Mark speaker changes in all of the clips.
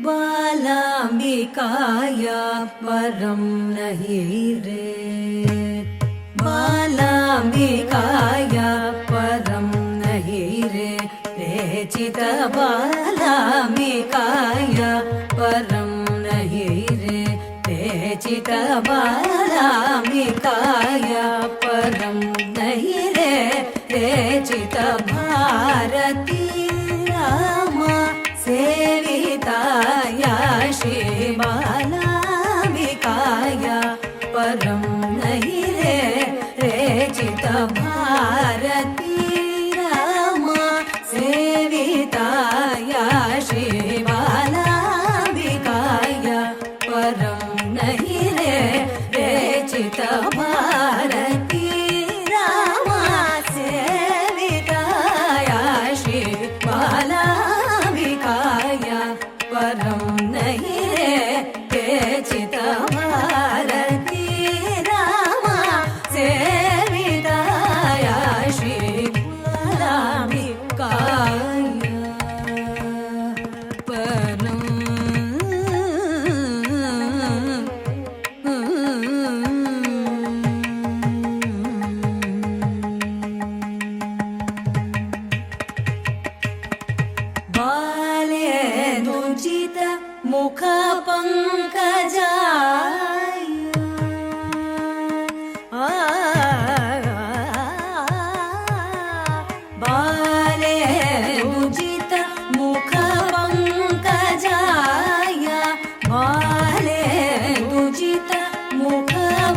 Speaker 1: बालाम्बिकाया परं नहि रे बालाम्बिकाया परं नहि रे रेचित बालाम्बिकाया परं नहि रे रेचित बालाम्बिकाया परं नहि रे रेचित भारती रामा सेविताया श्री बालाम्बिकाया परं नहि रे रेचित भारती रामा सेविताया श्री बालाम्बिकाया परं नहि रे रेचित भारती रामा सेविताया श्री बालाम्बिकाया परं नहि रे रेचित भारती रामा सेविताया श्री बालाम्बिकाया परं बालेन्दुजित मुख पंकजाय बालेन्दुजित मुख पंकजाय बालेन्दुजित मुख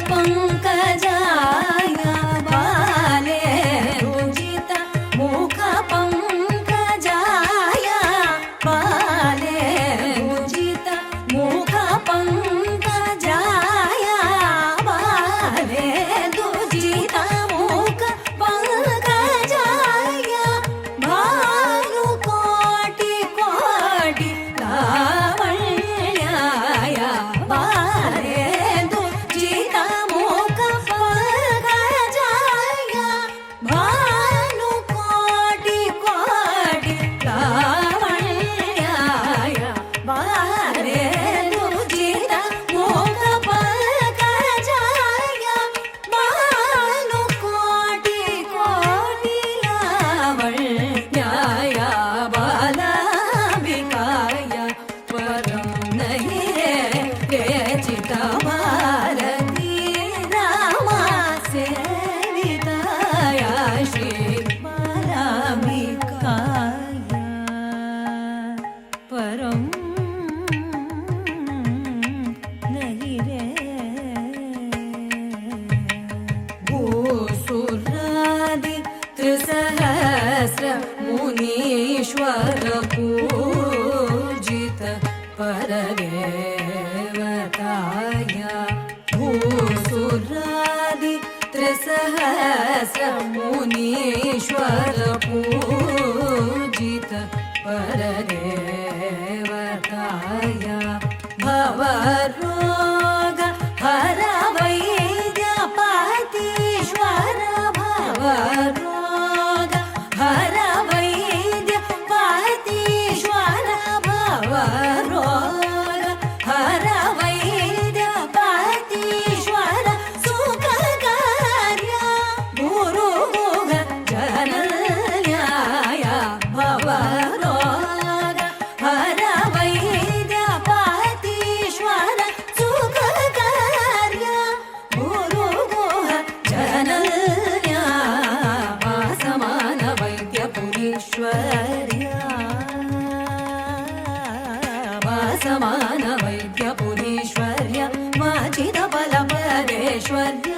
Speaker 1: पंकजाय बालेन्दुजित मुख पंकजाय बालेन्दुजित मुख पंकजाय बालेन्दुजित मुख पंकजाय भानुकोटि कोटि लावण्याय बालेन्दुजित मुख पंकजाय भानुकोटि कोटि लावण्याय बालेन्दुजित मुख पंकजाय भानुकोटि कोटि लावण्याय बालाम्बिकाया परं नहि रे रेचित भारती रामा सेविताया श्री बालाम्बिकाया परं नहि रे भूसुरादि त्रिसहस्र मुनीश्वर पूजित परदेवताया भूसुरादि त्रिसहस्र मुनीश्वर पूजित परदेवताया भवरोग हर वैद्यपतीश्वर भवरोग हर वैद्यपतीश्वर भवरोग हर वैद्यपतीश्वर सुखकार्य गुरुमुख जनन्याय भवरोग हर वैद्यपतीश्वर सुखकार्य गुरुमुख जनन्याय वासमान वैद्यपुरीश्वर्या वासमान वैद्यपुरीश्वर्या वाचित बलपरेश्वर्या